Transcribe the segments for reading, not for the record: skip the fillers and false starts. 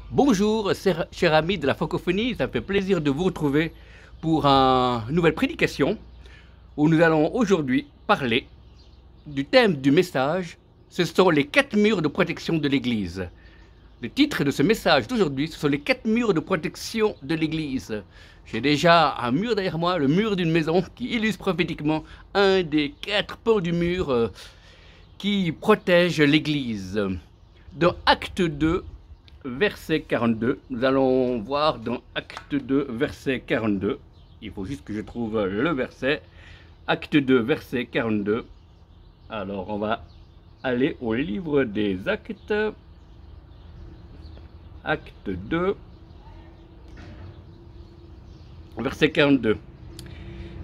Bonjour, chers amis de la francophonie, ça me fait plaisir de vous retrouver pour une nouvelle prédication où nous allons aujourd'hui parler du thème du message. Ce sont les 4 murs de protection de l'Église. Le titre de ce message d'aujourd'hui, ce sont les 4 murs de protection de l'Église. J'ai déjà un mur derrière moi, le mur d'une maison, qui illustre prophétiquement un des 4 pans du mur qui protège l'Église. Dans Acte 2, verset 42, nous allons voir dans Acte 2, verset 42, il faut juste que je trouve le verset, Acte 2, verset 42, alors on va aller au livre des Actes, Acte 2, verset 42.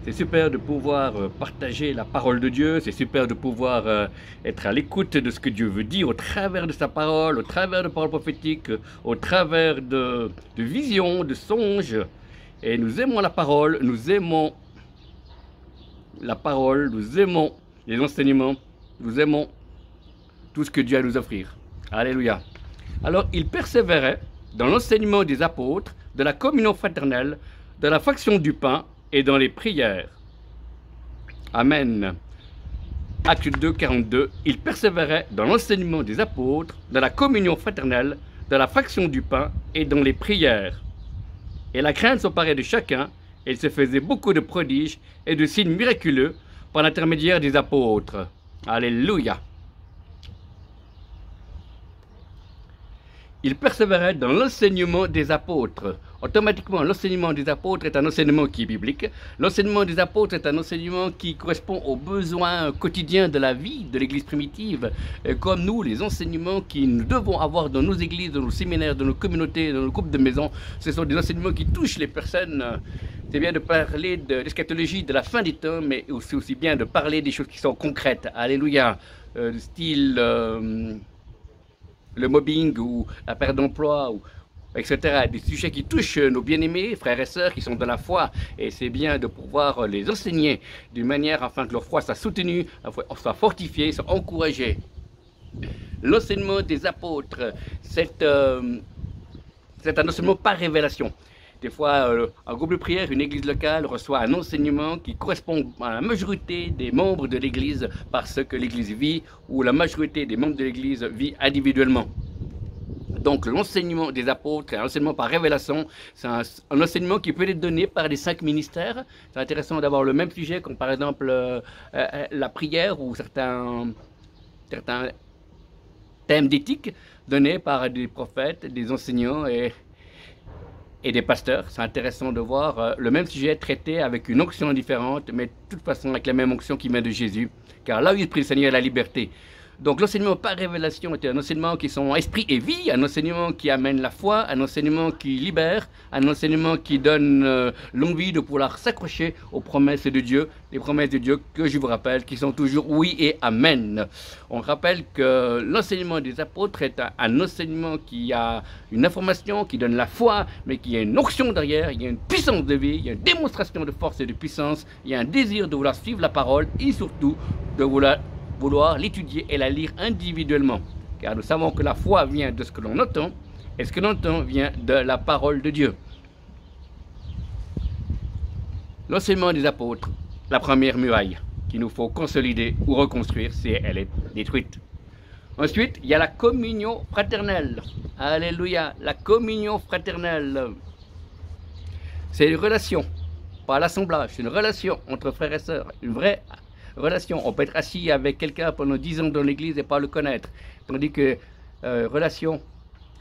C'est super de pouvoir partager la parole de Dieu, c'est super de pouvoir être à l'écoute de ce que Dieu veut dire au travers de sa parole, au travers de paroles prophétiques, au travers de visions, de songes. Et nous aimons la parole, nous aimons les enseignements, nous aimons tout ce que Dieu a à nous offrir. Alléluia. Alors, il persévérait dans l'enseignement des apôtres, de la communion fraternelle, de la fraction du pain, et dans les prières. Amen. Acte 2, 42. Il persévérait dans l'enseignement des apôtres, de la communion fraternelle, de la fraction du pain et dans les prières. Et la crainte s'emparait de chacun, et il se faisait beaucoup de prodiges et de signes miraculeux par l'intermédiaire des apôtres. Alléluia. Il persévérait dans l'enseignement des apôtres. Automatiquement, l'enseignement des apôtres est un enseignement qui est biblique. L'enseignement des apôtres est un enseignement qui correspond aux besoins quotidiens de la vie de l'Église primitive. Comme nous, les enseignements que nous devons avoir dans nos églises, dans nos séminaires, dans nos communautés, dans nos groupes de maisons, ce sont des enseignements qui touchent les personnes. C'est bien de parler de l'eschatologie, de la fin des temps, mais aussi bien de parler des choses qui sont concrètes. Alléluia. Style... le mobbing ou la perte d'emploi, etc. Des sujets qui touchent nos bien-aimés, frères et sœurs qui sont de la foi. Et c'est bien de pouvoir les enseigner d'une manière afin que leur foi soit soutenue, soit fortifiée, soit encouragée. L'enseignement des apôtres, c'est un enseignement par révélation. Des fois, un groupe de prière, une église locale reçoit un enseignement qui correspond à la majorité des membres de l'église parce que l'église vit ou la majorité des membres de l'église vit individuellement. Donc l'enseignement des apôtres, un enseignement par révélation, c'est un enseignement qui peut être donné par les 5 ministères. C'est intéressant d'avoir le même sujet comme par exemple la prière ou certains thèmes d'éthique donnés par des prophètes, des enseignants et des pasteurs. C'est intéressant de voir le même sujet traité avec une onction différente, mais de toute façon avec la même onction qui vient de Jésus. Car là où il prie le Seigneur, il y a la liberté. Donc l'enseignement par révélation est un enseignement qui sont esprit et vie, un enseignement qui amène la foi, un enseignement qui libère, un enseignement qui donne l'envie de pouvoir s'accrocher aux promesses de Dieu, les promesses de Dieu que je vous rappelle, qui sont toujours oui et amen. On rappelle que l'enseignement des apôtres est un enseignement qui a une information, qui donne la foi, mais qui a une onction derrière, il y a une puissance de vie, il y a une démonstration de force et de puissance, il y a un désir de vouloir suivre la parole et surtout de vouloir l'étudier et la lire individuellement. Car nous savons que la foi vient de ce que l'on entend, et ce que l'on entend vient de la parole de Dieu. L'enseignement des apôtres, la première muraille qu'il nous faut consolider ou reconstruire si elle est détruite. Ensuite, il y a la communion fraternelle. Alléluia, la communion fraternelle. C'est une relation, pas l'assemblage, c'est une relation entre frères et sœurs, une vraie relation. On peut être assis avec quelqu'un pendant 10 ans dans l'église et pas le connaître. Tandis que relation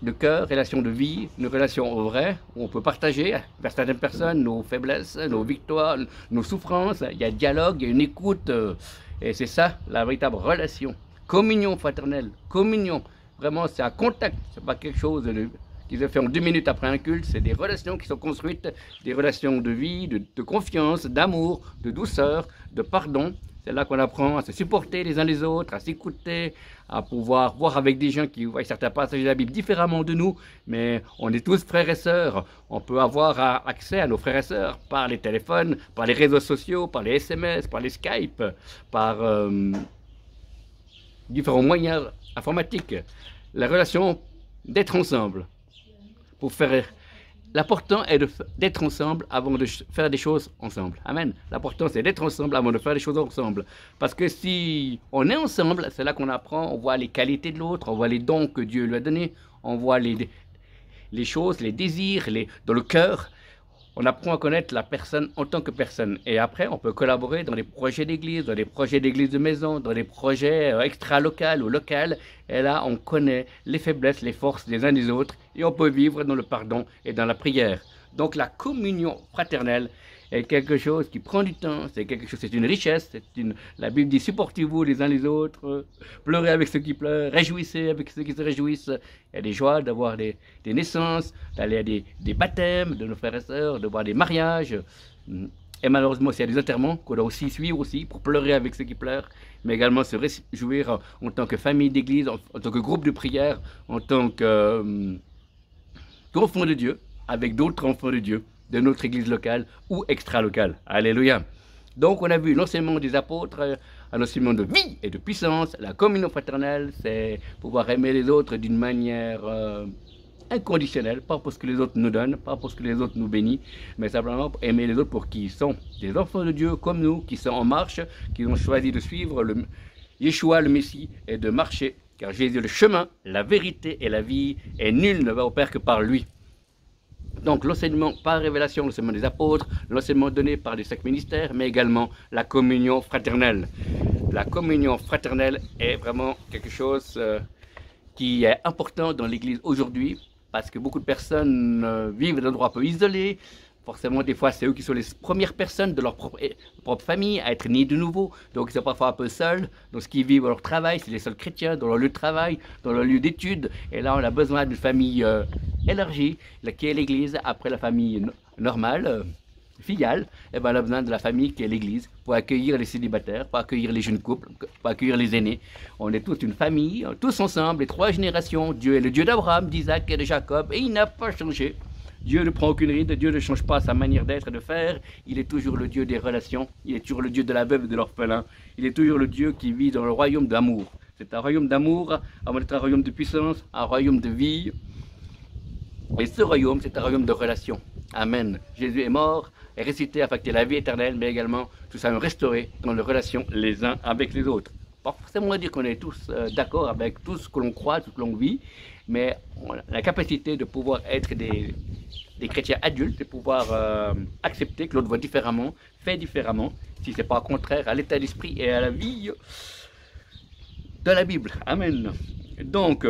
de cœur, relation de vie, une relation vraie, où on peut partager vers certaines personnes nos faiblesses, nos victoires, nos souffrances. Il y a dialogue, il y a une écoute. Et c'est ça, la véritable relation. Communion fraternelle, communion. Vraiment, c'est un contact. C'est pas quelque chose qui se fait en 2 minutes après un culte. C'est des relations qui sont construites, des relations de vie, de confiance, d'amour, de douceur, de pardon. C'est là qu'on apprend à se supporter les uns les autres, à s'écouter, à pouvoir voir avec des gens qui voient certains passages de la Bible différemment de nous, mais on est tous frères et sœurs. On peut avoir accès à nos frères et sœurs par les téléphones, par les réseaux sociaux, par les SMS, par les Skype, par différents moyens informatiques. La relation d'être ensemble. pour faire. L'important est d'être ensemble avant de faire des choses ensemble. Amen. L'important c'est d'être ensemble avant de faire des choses ensemble. Parce que si on est ensemble, c'est là qu'on apprend, on voit les qualités de l'autre, on voit les dons que Dieu lui a donnés, on voit les choses, les désirs, dans le cœur. On apprend à connaître la personne en tant que personne. Et après, on peut collaborer dans des projets d'église, dans des projets d'église de maison, dans des projets extra-locaux ou locaux. Et là, on connaît les faiblesses, les forces des uns des autres. Et on peut vivre dans le pardon et dans la prière. Donc la communion fraternelle est quelque chose qui prend du temps, c'est une richesse, la Bible dit supportez-vous les uns les autres, pleurez avec ceux qui pleurent, réjouissez avec ceux qui se réjouissent. Il y a des joies d'avoir des naissances, d'aller à des baptêmes de nos frères et sœurs, de voir des mariages. Et malheureusement, il y a des enterrements qu'on doit aussi suivre aussi pour pleurer avec ceux qui pleurent, mais également se réjouir en tant que famille d'église, en tant que groupe de prière, en tant qu'enfant de Dieu, avec d'autres enfants de Dieu, de notre église locale ou extra-locale. Alléluia. Donc on a vu l'enseignement des apôtres, un enseignement de vie et de puissance. La communion fraternelle, c'est pouvoir aimer les autres d'une manière inconditionnelle, pas parce que les autres nous donnent, pas parce que les autres nous bénissent, mais simplement pour aimer les autres pour qui ils sont des enfants de Dieu comme nous, qui sont en marche, qui ont choisi de suivre Yeshua le Messie et de marcher, car Jésus est le chemin, la vérité et la vie, et nul ne va au Père que par lui. Donc l'enseignement par révélation, l'enseignement des apôtres, l'enseignement donné par les 5 ministères, mais également la communion fraternelle. La communion fraternelle est vraiment quelque chose qui est important dans l'Église aujourd'hui, parce que beaucoup de personnes vivent dans un endroit un peu isolé. Forcément, des fois, c'est eux qui sont les premières personnes de leur propre famille à être nés de nouveau. Donc, ils sont parfois un peu seuls dans ce qu'ils vivent dans leur travail. C'est les seuls chrétiens dans leur lieu de travail, dans leur lieu d'études. Et là, on a besoin d'une famille élargie, qui est l'Église, après la famille normale, filiale. Et ben, on a besoin de la famille qui est l'Église pour accueillir les célibataires, pour accueillir les jeunes couples, pour accueillir les aînés. On est tous une famille, tous ensemble, les 3 générations. Dieu est le Dieu d'Abraham, d'Isaac et de Jacob, et il n'a pas changé. Dieu ne prend aucune ride, Dieu ne change pas sa manière d'être et de faire. Il est toujours le Dieu des relations, il est toujours le Dieu de la veuve et de l'orphelin. Il est toujours le Dieu qui vit dans le royaume d'amour. C'est un royaume d'amour, avant d'être un royaume de puissance, un royaume de vie. Et ce royaume, c'est un royaume de relations. Amen. Jésus est mort, est ressuscité afin que la vie éternelle, mais également tout ça restauré dans les relations les uns avec les autres. Pas forcément dire qu'on est tous d'accord avec tout ce que l'on croit, tout ce que l'on vit, mais on a la capacité de pouvoir être des chrétiens adultes, de pouvoir accepter que l'autre voit différemment, fait différemment, si ce n'est pas contraire à l'état d'esprit et à la vie de la Bible. Amen. Donc,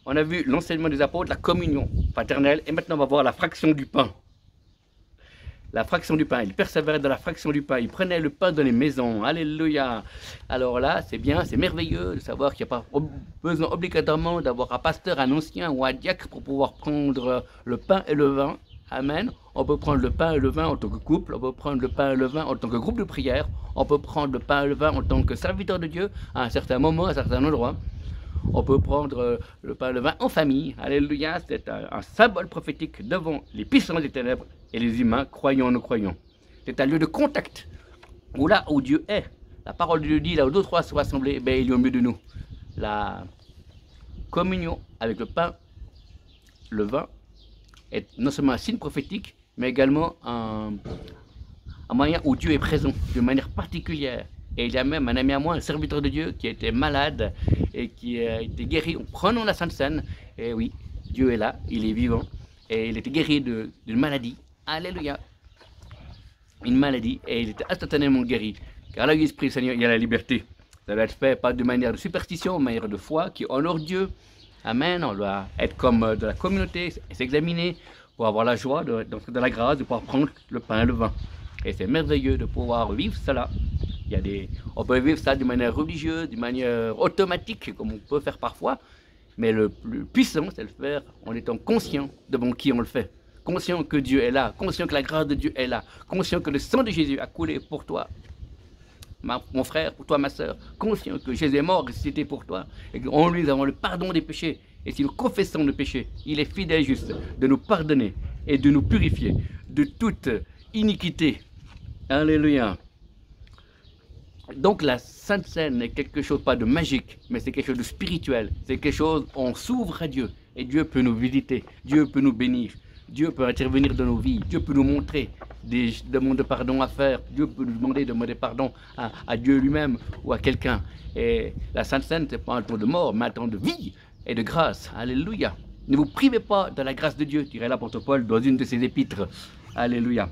on a vu l'enseignement des apôtres, la communion fraternelle, et maintenant on va voir la fraction du pain. La fraction du pain, il persévérait dans la fraction du pain, il prenait le pain dans les maisons, alléluia. Alors là, c'est bien, c'est merveilleux de savoir qu'il n'y a pas besoin obligatoirement d'avoir un pasteur, un ancien ou un diacre pour pouvoir prendre le pain et le vin. Amen. On peut prendre le pain et le vin en tant que couple, on peut prendre le pain et le vin en tant que groupe de prière, on peut prendre le pain et le vin en tant que serviteur de Dieu à un certain moment, à un certain endroit. On peut prendre le pain et le vin en famille. Alléluia, c'est un symbole prophétique devant les puissances des ténèbres et les humains, croyants ou non croyants. C'est un lieu de contact, où là où Dieu est. La parole de Dieu dit, là où 2 ou 3 sont assemblés, ben, il est au milieu de nous. La communion avec le pain, le vin, est non seulement un signe prophétique, mais également un moyen où Dieu est présent de manière particulière. Et il y a même un ami à moi, un serviteur de Dieu, qui était malade et qui a été guéri en prenant la Sainte Seine. Et oui, Dieu est là, il est vivant. Et il était guéri d'une maladie. Alléluia. Une maladie. Et il était instantanément guéri. Car là, l'Esprit du Seigneur, il y a la liberté. Ça doit être fait pas de manière de superstition, de manière de foi qui honore Dieu. Amen. On doit être comme de la communauté et s'examiner pour avoir la joie d'entrer dans la grâce, de pouvoir prendre le pain et le vin. Et c'est merveilleux de pouvoir vivre cela. On peut vivre ça de manière religieuse, de manière automatique, comme on peut faire parfois, mais le plus puissant, c'est le faire en étant conscient devant qui on le fait. Conscient que Dieu est là, conscient que la grâce de Dieu est là, conscient que le sang de Jésus a coulé pour toi, mon frère, pour toi, ma soeur, conscient que Jésus est mort, ressuscité pour toi, et qu'en lui, nous avons le pardon des péchés. Et si nous confessons nos péchés, il est fidèle et juste de nous pardonner et de nous purifier de toute iniquité. Alléluia. Donc la Sainte Seine n'est quelque chose pas de magique, mais c'est quelque chose de spirituel. C'est quelque chose où on s'ouvre à Dieu. Et Dieu peut nous visiter, Dieu peut nous bénir, Dieu peut intervenir dans nos vies, Dieu peut nous montrer des demandes de pardon à faire, Dieu peut nous demander pardon à Dieu lui-même ou à quelqu'un. Et la Sainte Seine, ce n'est pas un temps de mort, mais un temps de vie et de grâce. Alléluia. Ne vous privez pas de la grâce de Dieu, dirait l'apôtre Paul dans une de ses épîtres. Alléluia.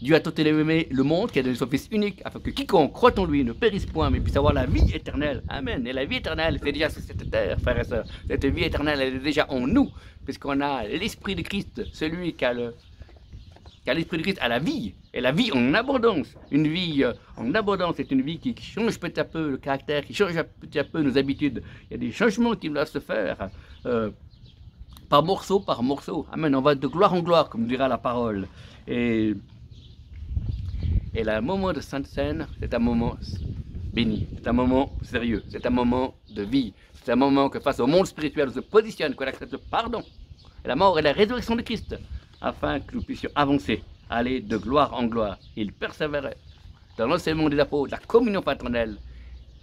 Dieu a tant aimé le monde qu'il a donné son Fils unique, afin que quiconque croit en lui ne périsse point, mais puisse avoir la vie éternelle. Amen. Et la vie éternelle, c'est déjà sur cette terre, frères et sœurs. Cette vie éternelle, elle est déjà en nous, puisqu'on a l'Esprit de Christ, celui qui a l'Esprit de Christ a la vie, et la vie en abondance. Une vie en abondance, c'est une vie qui change petit à peu le caractère, qui change petit à peu nos habitudes. Il y a des changements qui doivent se faire par morceau par morceau. Amen. On va de gloire en gloire, comme dira la parole. Et le moment de Sainte Seine, c'est un moment béni, c'est un moment sérieux, c'est un moment de vie, c'est un moment que face au monde spirituel, on se positionne, qu'on accepte le pardon, et la mort et la résurrection de Christ, afin que nous puissions avancer, aller de gloire en gloire. Il persévérait dans l'enseignement des apôtres, la communion fraternelle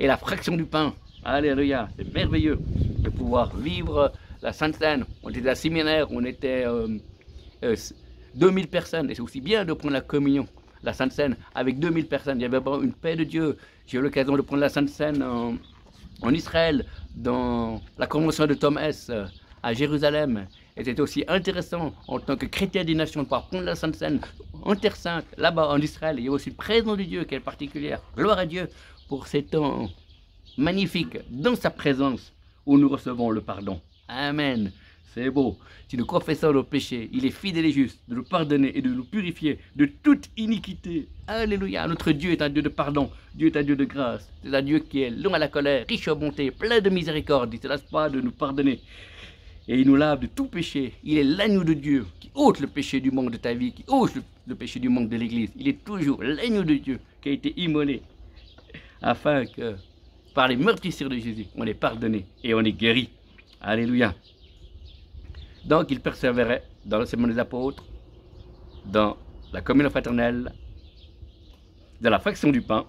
et la fraction du pain. Alléluia, c'est merveilleux de pouvoir vivre la Sainte Seine. On était à séminaire, on était 2000 personnes, et c'est aussi bien de prendre la communion, la Sainte Seine, avec 2000 personnes. Il y avait vraiment une paix de Dieu. J'ai eu l'occasion de prendre la Sainte Seine en Israël, dans la convention de Thomas à Jérusalem. Et c'était aussi intéressant en tant que chrétien des nations de pouvoir prendre la Sainte Seine en Terre Sainte, là-bas en Israël. Il y a aussi une présence de Dieu qui est particulière. Gloire à Dieu pour ces temps magnifiques dans sa présence où nous recevons le pardon. Amen. C'est beau. Si nous confessons nos péchés, il est fidèle et juste de nous pardonner et de nous purifier de toute iniquité. Alléluia. Notre Dieu est un Dieu de pardon. Dieu est un Dieu de grâce. C'est un Dieu qui est long à la colère, riche en bonté, plein de miséricorde. Il ne se lasse pas de nous pardonner. Et il nous lave de tout péché. Il est l'agneau de Dieu qui ôte le péché du monde de ta vie, qui ôte le péché du monde de l'Église. Il est toujours l'agneau de Dieu qui a été immolé afin que par les meurtrissures de Jésus, on est pardonné et on est guéri. Alléluia. Donc il persévérait dans l'enseignement des apôtres, dans la communion fraternelle, dans la fraction du pain,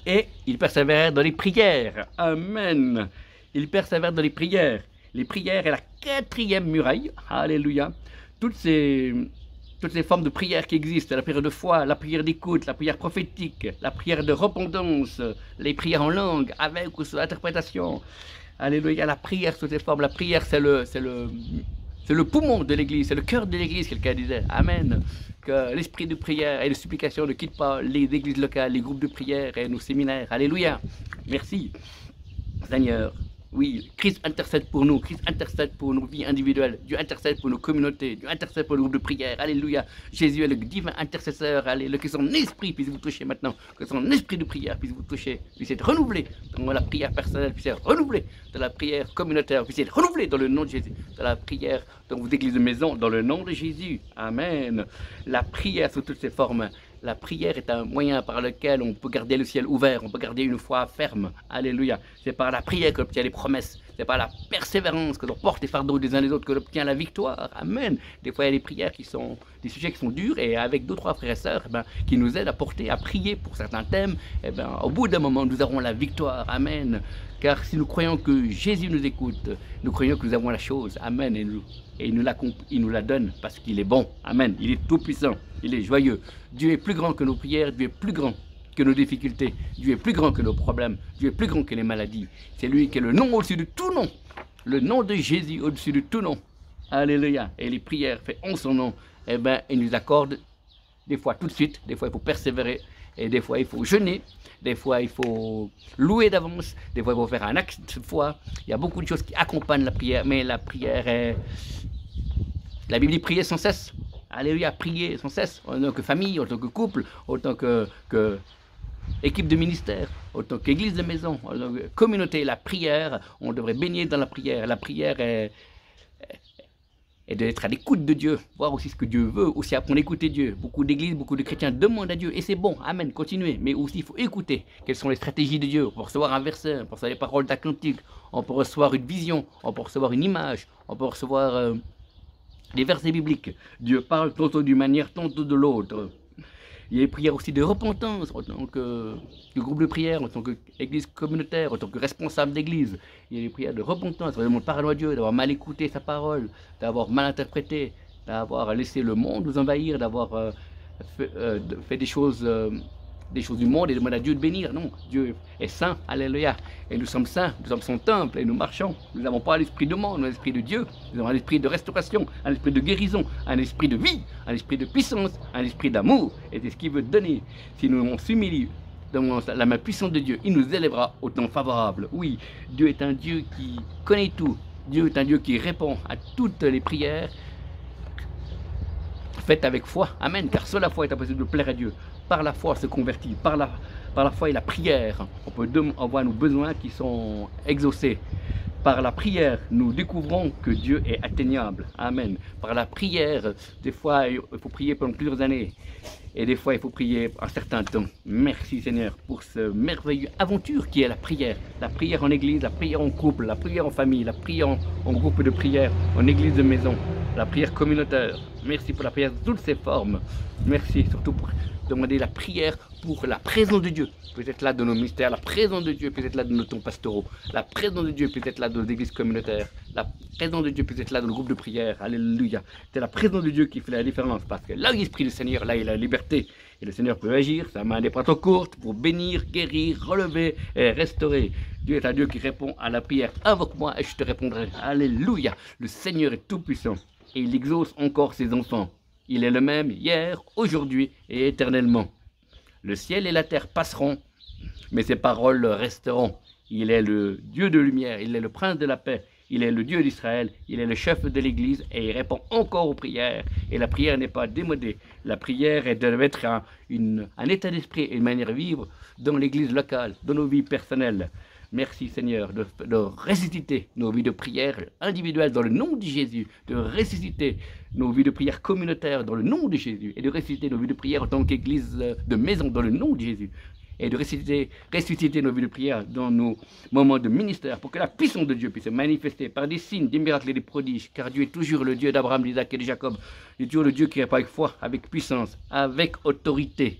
et il persévérait dans les prières. Amen. Il persévère dans les prières. Les prières est la 4e muraille. Alléluia. Toutes ces formes de prières qui existent, la prière de foi, la prière d'écoute, la prière prophétique, la prière de repentance, les prières en langue, avec ou sans interprétation. Alléluia, la prière sous ces formes. La prière, c'est le poumon de l'Église, c'est le cœur de l'Église, quelqu'un disait. Amen. Que l'esprit de prière et de supplication ne quitte pas les églises locales, les groupes de prière et nos séminaires. Alléluia. Merci, Seigneur. Oui, Christ intercède pour nous, Christ intercède pour nos vies individuelles, Dieu intercède pour nos communautés, Dieu intercède pour le groupe de prière, alléluia. Jésus est le divin intercesseur, alléluia, que son esprit puisse vous toucher maintenant, que son esprit de prière puisse vous toucher, puisse être renouvelé dans la prière personnelle, puisse être renouvelé dans la prière communautaire, puisse être renouvelé dans le nom de Jésus, dans la prière dans vos églises de maison, dans le nom de Jésus, amen. La prière sous toutes ses formes. La prière est un moyen par lequel on peut garder le ciel ouvert, on peut garder une foi ferme. Alléluia. C'est par la prière qu'on obtient les promesses. C'est par la persévérance que l'on porte les fardeaux des uns des autres que l'on obtient la victoire. Amen. Des fois, il y a des prières qui sont des sujets qui sont durs et avec 2-3 frères et sœurs qui nous aident à prier pour certains thèmes, au bout d'un moment, nous aurons la victoire. Amen. Car si nous croyons que Jésus nous écoute, nous croyons que nous avons la chose. Amen. Et il nous la donne parce qu'il est bon. Amen. Il est tout puissant. Il est joyeux. Dieu est plus grand que nos prières. Dieu est plus grand que nos difficultés. Dieu est plus grand que nos problèmes. Dieu est plus grand que les maladies. C'est lui qui est le nom au-dessus de tout nom. Le nom de Jésus au-dessus de tout nom. Alléluia. Et les prières faites en son nom, il nous accorde des fois tout de suite. Des fois, il faut persévérer. Et des fois, il faut jeûner. Des fois, il faut louer d'avance. Des fois, il faut faire un acte de foi. Il y a beaucoup de choses qui accompagnent la prière. Mais la prière est... La Bible dit prier sans cesse. Alléluia, prier sans cesse. En tant que famille, en tant que couple, en tant que équipe de ministère, en tant qu'église de maison, en tant que communauté. La prière, on devrait baigner dans la prière. La prière est d'être à l'écoute de Dieu, voir aussi ce que Dieu veut, aussi apprendre à écouter Dieu. Beaucoup d'églises, beaucoup de chrétiens demandent à Dieu, et c'est bon, amen, continuez. Mais aussi, il faut écouter quelles sont les stratégies de Dieu. On peut recevoir un verset, on peut recevoir les paroles d'un cantique, on peut recevoir une vision, on peut recevoir une image, on peut recevoir des versets bibliques. Dieu parle tantôt d'une manière, tantôt de l'autre. Il y a des prières aussi de repentance en tant que groupe de prière, en tant qu'église communautaire, en tant que responsable d'église. Il y a des prières de repentance, vraiment de pardon à Dieu, d'avoir mal écouté sa parole, d'avoir mal interprété, d'avoir laissé le monde nous envahir, d'avoir fait des choses du monde et demander à Dieu de bénir. Non, Dieu est saint, alléluia. Et nous sommes saints, nous sommes son temple et nous marchons. Nous n'avons pas l'esprit de monde, nous avons l'esprit de Dieu. Nous avons un esprit de restauration, un esprit de guérison, un esprit de vie, un esprit de puissance, un esprit d'amour. Et c'est ce qu'il veut donner. Si nous s'humilie dans la main puissante de Dieu, il nous élèvera au temps favorable. Oui, Dieu est un Dieu qui connaît tout. Dieu est un Dieu qui répond à toutes les prières faites avec foi. Amen. Car seule la foi est impossible de plaire à Dieu. Par la foi, on se convertit. Par la foi et la prière, on voit nos besoins qui sont exaucés. Par la prière, nous découvrons que Dieu est atteignable. Amen. Par la prière, des fois, il faut prier pendant plusieurs années. Et des fois, il faut prier un certain temps. Merci Seigneur pour ce merveilleux aventure qui est la prière. La prière en église, la prière en couple, la prière en famille, la prière en groupe de prière, en église de maison, la prière communautaire. Merci pour la prière de toutes ses formes. Merci surtout pour demander la prière pour la présence de Dieu. Peut-être là de nos mystères, la présence de Dieu peut-être là de nos temps pastoraux, la présence de Dieu peut-être là de nos églises communautaires, la présence de Dieu peut-être là dans le groupe de prière. Alléluia. C'est la présence de Dieu qui fait la différence parce que là où l'Esprit du Seigneur, là il y a la liberté. Et le Seigneur peut agir, sa main n'est pas trop courte pour bénir, guérir, relever et restaurer. Dieu est un Dieu qui répond à la prière. Invoque-moi et je te répondrai. Alléluia. Le Seigneur est tout puissant et il exauce encore ses enfants. Il est le même hier, aujourd'hui et éternellement. Le ciel et la terre passeront, mais ses paroles resteront. Il est le Dieu de lumière, il est le prince de la paix, il est le Dieu d'Israël, il est le chef de l'Église et il répond encore aux prières. Et la prière n'est pas démodée. La prière doit être un état d'esprit et une manière de vivre dans l'Église locale, dans nos vies personnelles. Merci Seigneur de ressusciter nos vies de prière individuelles dans le nom de Jésus, de ressusciter nos vies de prière communautaires dans le nom de Jésus et de ressusciter nos vies de prière en tant qu'église de maison dans le nom de Jésus et de ressusciter nos vies de prière dans nos moments de ministère pour que la puissance de Dieu puisse se manifester par des signes, des miracles et des prodiges, car Dieu est toujours le Dieu d'Abraham, d'Isaac et de Jacob. Il est toujours le Dieu qui répond avec foi, avec puissance, avec autorité.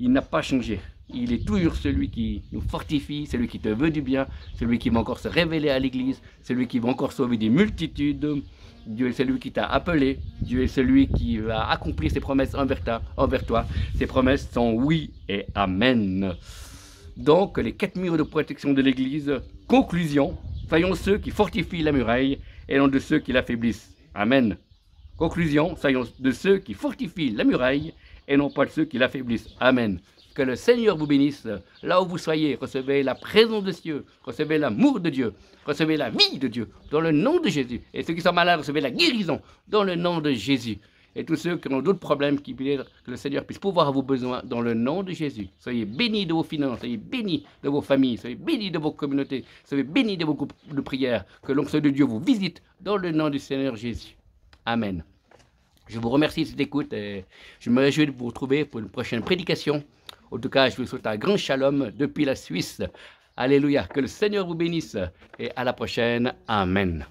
Il n'a pas changé. Il est toujours celui qui nous fortifie, celui qui te veut du bien, celui qui va encore se révéler à l'église, celui qui va encore sauver des multitudes. Dieu est celui qui t'a appelé, Dieu est celui qui va accomplir ses promesses envers toi. Ses promesses sont oui et amen. Donc, les 4 murs de protection de l'église, conclusion, soyons ceux qui fortifient la muraille et non de ceux qui l'affaiblissent. Amen. Conclusion, soyons de ceux qui fortifient la muraille et non pas de ceux qui l'affaiblissent. Amen. Que le Seigneur vous bénisse, là où vous soyez, recevez la présence de Dieu, recevez l'amour de Dieu, recevez la vie de Dieu, dans le nom de Jésus. Et ceux qui sont malades, recevez la guérison, dans le nom de Jésus. Et tous ceux qui ont d'autres problèmes, que le Seigneur puisse pouvoir à vos besoins, dans le nom de Jésus. Soyez bénis de vos finances, soyez bénis de vos familles, soyez bénis de vos communautés, soyez bénis de vos groupes de prière. Que l'onction de Dieu vous visite, dans le nom du Seigneur Jésus. Amen. Je vous remercie de cette écoute et je me réjouis de vous retrouver pour une prochaine prédication. En tout cas, je vous souhaite un grand shalom depuis la Suisse. Alléluia. Que le Seigneur vous bénisse et à la prochaine. Amen.